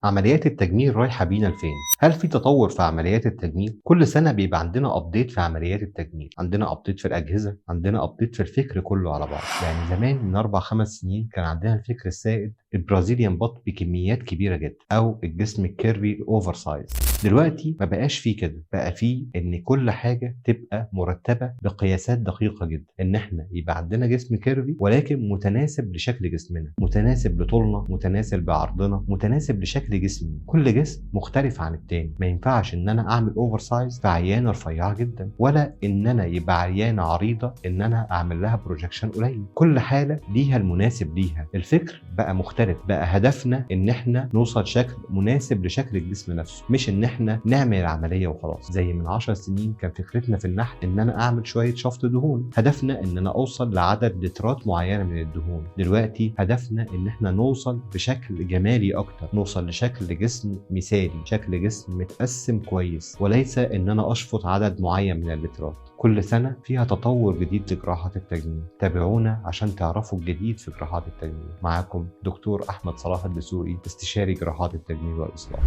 عمليات التجميل رايحة بينا لفين؟ هل في تطور في عمليات التجميل؟ كل سنة بيبقى عندنا ابديت في عمليات التجميل، عندنا ابديت في الأجهزة، عندنا ابديت في الفكر كله على بعض. يعني زمان من 4 5 سنين كان عندنا الفكر السائد البرازيليان بط بكميات كبيرة جدا، أو الجسم الكيرفي الأوفر سايز. دلوقتي ما بقاش فيه كده، بقى فيه إن كل حاجة تبقى مرتبة بقياسات دقيقة جدا، إن إحنا يبقى عندنا جسم كيرفي ولكن متناسب لشكل جسمنا، متناسب لطولنا، متناسب بعرضنا، متناسب لشكل جسمي. كل جسم مختلف عن التاني. ما ينفعش ان انا اعمل اوفر سايز في عيانه رفيعه جدا، ولا ان انا يبقى عيانه عريضه ان انا اعمل لها بروجكشن قليل. كل حاله ليها المناسب ليها. الفكر بقى مختلف، بقى هدفنا ان احنا نوصل شكل مناسب لشكل الجسم نفسه، مش ان احنا نعمل عمليه وخلاص. زي من 10 سنين كان فكرتنا في النحت ان انا اعمل شويه شفط دهون، هدفنا ان انا اوصل لعدد لترات معينه من الدهون. دلوقتي هدفنا ان احنا نوصل بشكل جمالي اكتر، نوصل لشكل جسم مثالي، شكل جسم متقسم كويس، وليس ان انا اشفط عدد معين من اللترات. كل سنة فيها تطور جديد لجراحات التجميل. تابعونا عشان تعرفوا الجديد في جراحات التجميل. معاكم دكتور أحمد صلاح الدسوقي، استشاري جراحات التجميل والإصلاح.